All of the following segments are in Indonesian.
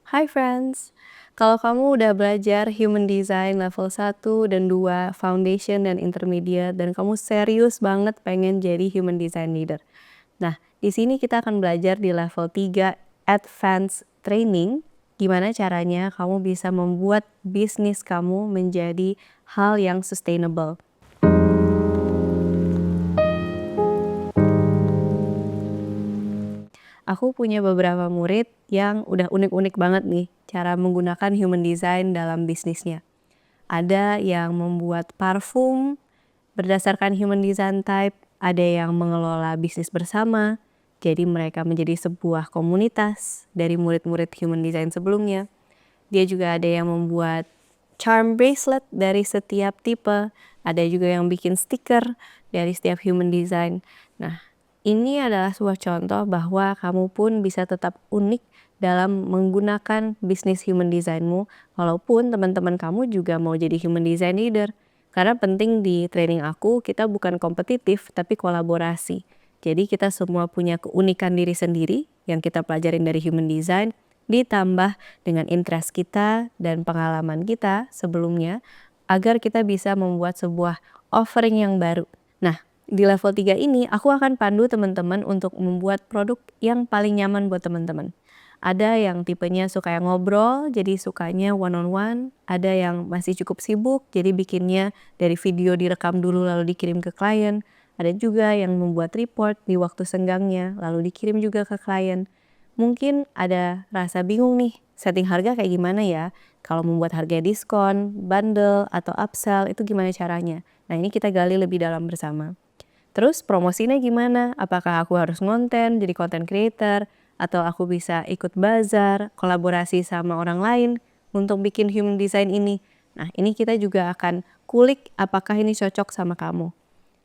Hai friends, kalau kamu udah belajar Human Design level 1 dan 2, Foundation dan Intermediate, dan kamu serius banget pengen jadi Human Design Leader. Nah, di sini kita akan belajar di level 3, Advanced Training, gimana caranya kamu bisa membuat bisnis kamu menjadi hal yang sustainable. Aku punya beberapa murid yang udah unik-unik banget nih cara menggunakan Human Design dalam bisnisnya. Ada yang membuat parfum berdasarkan Human Design Type, ada yang mengelola bisnis bersama, jadi mereka menjadi sebuah komunitas dari murid-murid Human Design sebelumnya. Dia juga ada yang membuat charm bracelet dari setiap tipe, ada juga yang bikin stiker dari setiap Human Design. Nah, ini adalah sebuah contoh bahwa kamu pun bisa tetap unik dalam menggunakan bisnis Human Design-mu, walaupun teman-teman kamu juga mau jadi Human Design Leader. Karena penting di training aku, kita bukan kompetitif, tapi kolaborasi. Jadi kita semua punya keunikan diri sendiri yang kita pelajarin dari Human Design, ditambah dengan interest kita dan pengalaman kita sebelumnya, agar kita bisa membuat sebuah offering yang baru. Nah, di level 3 ini aku akan pandu teman-teman untuk membuat produk yang paling nyaman buat teman-teman. Ada yang tipenya suka yang ngobrol, jadi sukanya one on one. Ada yang masih cukup sibuk, jadi bikinnya dari video direkam dulu lalu dikirim ke klien. Ada juga yang membuat report di waktu senggangnya, lalu dikirim juga ke klien. Mungkin ada rasa bingung nih, setting harga kayak gimana ya? Kalau membuat harga diskon, bundle, atau upsell, itu gimana caranya? Nah, ini kita gali lebih dalam bersama. Terus promosinya gimana? Apakah aku harus ngonten, jadi content creator, atau aku bisa ikut bazar, kolaborasi sama orang lain untuk bikin human design ini? Nah, ini kita juga akan kulik apakah ini cocok sama kamu.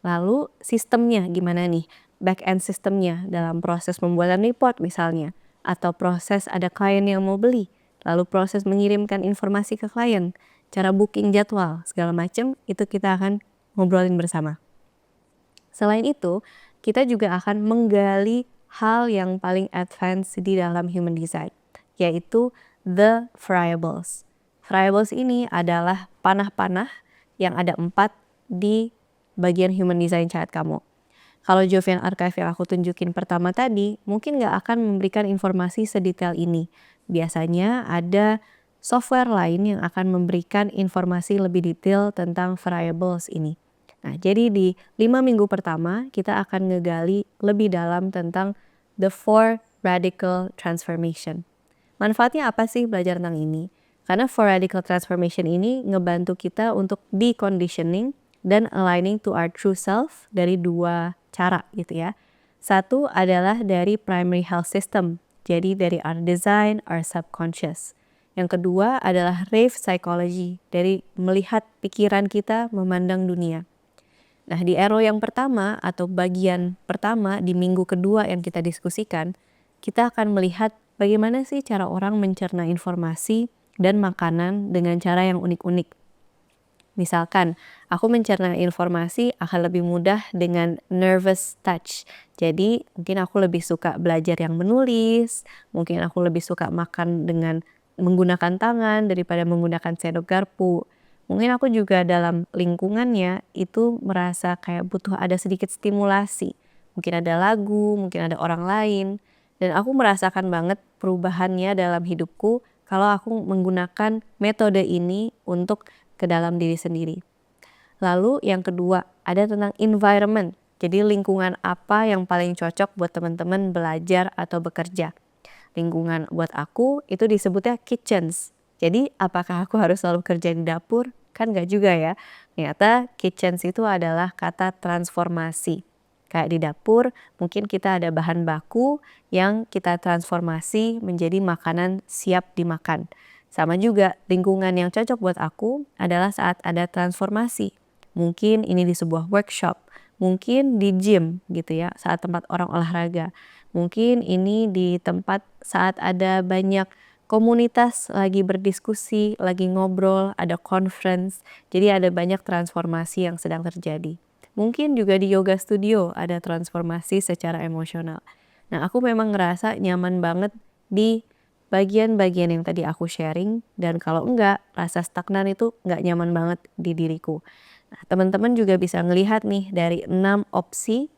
Lalu sistemnya gimana nih? Back end sistemnya dalam proses pembuatan report misalnya, atau proses ada klien yang mau beli, lalu proses mengirimkan informasi ke klien, cara booking jadwal, segala macam itu kita akan ngobrolin bersama. Selain itu, kita juga akan menggali hal yang paling advance di dalam human design, yaitu the variables. Variables ini adalah panah-panah yang ada 4 di bagian human design chart kamu. Kalau Jovian Archive yang aku tunjukin pertama tadi, mungkin nggak akan memberikan informasi sedetail ini. Biasanya ada software lain yang akan memberikan informasi lebih detail tentang variables ini. Nah, jadi di 5 minggu pertama kita akan ngegali lebih dalam tentang the 4 radical transformation. Manfaatnya apa sih belajar tentang ini? Karena 4 radical transformation ini ngebantu kita untuk deconditioning dan aligning to our true self dari 2 cara gitu ya. Satu adalah dari primary health system, jadi dari our design, our subconscious. Yang kedua adalah rave psychology, dari melihat pikiran kita memandang dunia. Nah, di arrow yang pertama atau bagian pertama di minggu kedua yang kita diskusikan, kita akan melihat bagaimana sih cara orang mencerna informasi dan makanan dengan cara yang unik-unik. Misalkan, aku mencerna informasi akan lebih mudah dengan nervous touch. Jadi, mungkin aku lebih suka belajar yang menulis, mungkin aku lebih suka makan dengan menggunakan tangan daripada menggunakan sendok garpu. Mungkin aku juga dalam lingkungannya itu merasa kayak butuh ada sedikit stimulasi. Mungkin ada lagu, mungkin ada orang lain. Dan aku merasakan banget perubahannya dalam hidupku kalau aku menggunakan metode ini untuk ke dalam diri sendiri. Lalu yang kedua, ada tentang environment. Jadi lingkungan apa yang paling cocok buat teman-teman belajar atau bekerja. Lingkungan buat aku itu disebutnya kitchens. Jadi apakah aku harus selalu kerja di dapur? Kan gak juga ya. Ternyata kitchens itu adalah kata transformasi. Kayak di dapur, mungkin kita ada bahan baku yang kita transformasi menjadi makanan siap dimakan. Sama juga lingkungan yang cocok buat aku adalah saat ada transformasi. Mungkin ini di sebuah workshop, mungkin di gym gitu ya, saat tempat orang olahraga. Mungkin ini di tempat saat ada banyak komunitas lagi berdiskusi, lagi ngobrol, ada conference. Jadi ada banyak transformasi yang sedang terjadi. Mungkin juga di yoga studio ada transformasi secara emosional. Nah, aku memang ngerasa nyaman banget di bagian-bagian yang tadi aku sharing, dan kalau enggak, rasa stagnan itu enggak nyaman banget di diriku. Nah, teman-teman juga bisa ngelihat nih dari 6 opsi,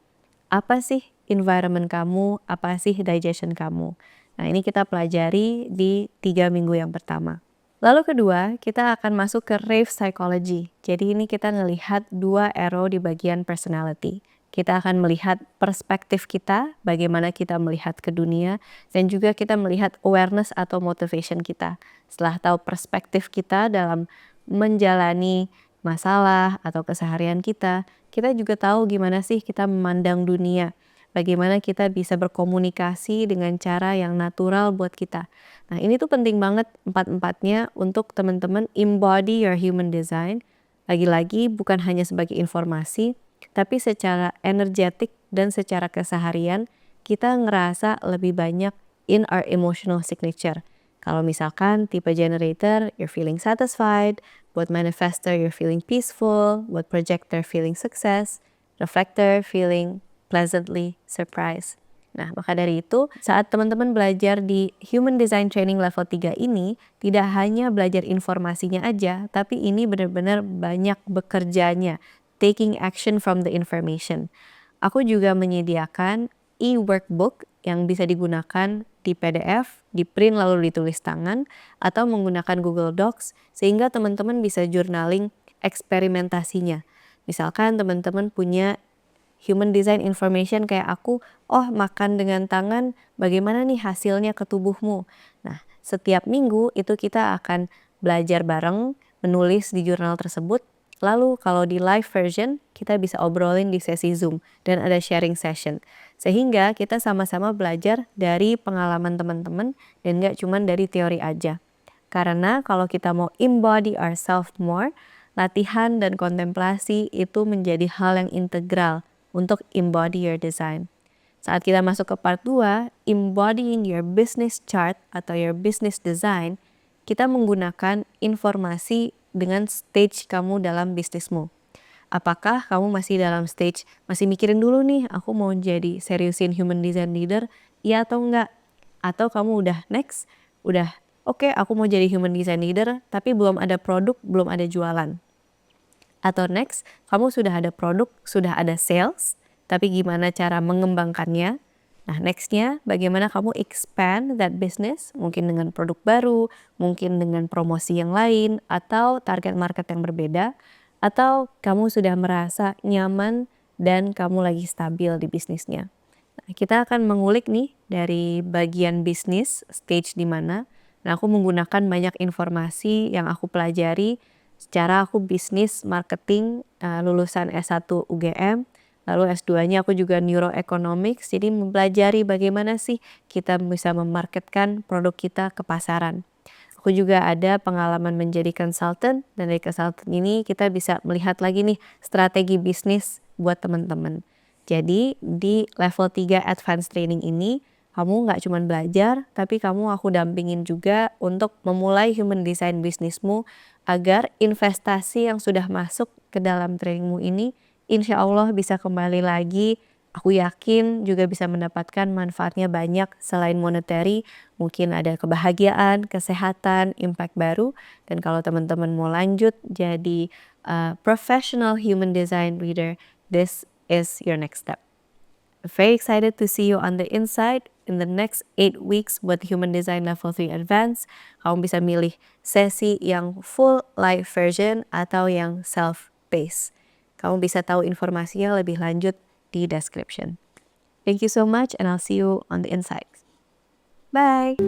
apa sih environment kamu, apa sih digestion kamu. Nah, ini kita pelajari di 3 minggu yang pertama. Lalu kedua, kita akan masuk ke rave psychology. Jadi ini kita ngelihat 2 arrow di bagian personality. Kita akan melihat perspektif kita, bagaimana kita melihat ke dunia, dan juga kita melihat awareness atau motivation kita. Setelah tahu perspektif kita dalam menjalani masalah atau keseharian kita juga tahu gimana sih kita memandang dunia. Bagaimana kita bisa berkomunikasi dengan cara yang natural buat kita. Nah, ini tuh penting banget empat-empatnya untuk teman-teman embody your human design. Lagi-lagi bukan hanya sebagai informasi, tapi secara energetik dan secara keseharian kita ngerasa lebih banyak in our emotional signature. Kalau misalkan tipe generator, you're feeling satisfied, buat manifestor, you're feeling peaceful, buat projector, feeling success, reflector, feeling pleasantly surprised. Nah, maka dari itu, saat teman-teman belajar di Human Design Training level 3 ini, tidak hanya belajar informasinya aja, tapi ini benar-benar banyak bekerjanya, taking action from the information. Aku juga menyediakan e-workbook yang bisa digunakan di PDF, di print lalu ditulis tangan, atau menggunakan Google Docs, sehingga teman-teman bisa journaling eksperimentasinya. Misalkan teman-teman punya human design information kayak aku, oh makan dengan tangan bagaimana nih hasilnya ke tubuhmu. Nah, setiap minggu itu kita akan belajar bareng, menulis di jurnal tersebut. Lalu kalau di live version, kita bisa obrolin di sesi Zoom dan ada sharing session. Sehingga kita sama-sama belajar dari pengalaman teman-teman dan gak cuma dari teori aja. Karena kalau kita mau embody ourselves more, latihan dan kontemplasi itu menjadi hal yang integral untuk embody your design. Saat kita masuk ke part 2, embodying your business chart atau your business design, kita menggunakan informasi dengan stage kamu dalam bisnismu. Apakah kamu masih dalam stage, masih mikirin dulu nih, aku mau jadi seriusin human design leader, iya atau enggak? Atau kamu udah next, udah oke, aku mau jadi human design leader, tapi belum ada produk, belum ada jualan. Atau next, kamu sudah ada produk, sudah ada sales, tapi gimana cara mengembangkannya? Nah, nextnya bagaimana kamu expand that business, mungkin dengan produk baru, mungkin dengan promosi yang lain, atau target market yang berbeda, atau kamu sudah merasa nyaman dan kamu lagi stabil di bisnisnya. Nah, kita akan mengulik nih dari bagian bisnis, stage di mana. Nah, aku menggunakan banyak informasi yang aku pelajari secara aku bisnis marketing, lulusan S1 UGM, lalu S2-nya aku juga neuroeconomics, jadi mempelajari bagaimana sih kita bisa memarketkan produk kita ke pasaran. Aku juga ada pengalaman menjadi consultant, dan dari consultant ini kita bisa melihat lagi nih strategi bisnis buat teman-teman. Jadi di level 3 advanced training ini, kamu nggak cuma belajar, tapi aku dampingin juga untuk memulai human design bisnismu agar investasi yang sudah masuk ke dalam trainingmu ini, insya Allah bisa kembali lagi. Aku yakin juga bisa mendapatkan manfaatnya banyak selain monetary, mungkin ada kebahagiaan, kesehatan, impact baru. Dan kalau teman-teman mau lanjut jadi professional human design leader, this is your next step. Very excited to see you on the inside in the next 8 weeks buat Human Design Level 3 Advanced. Kamu bisa milih sesi yang full live version atau yang self-paced. Kamu bisa tahu informasinya lebih lanjut di description. Thank you so much and I'll see you on the inside. Bye!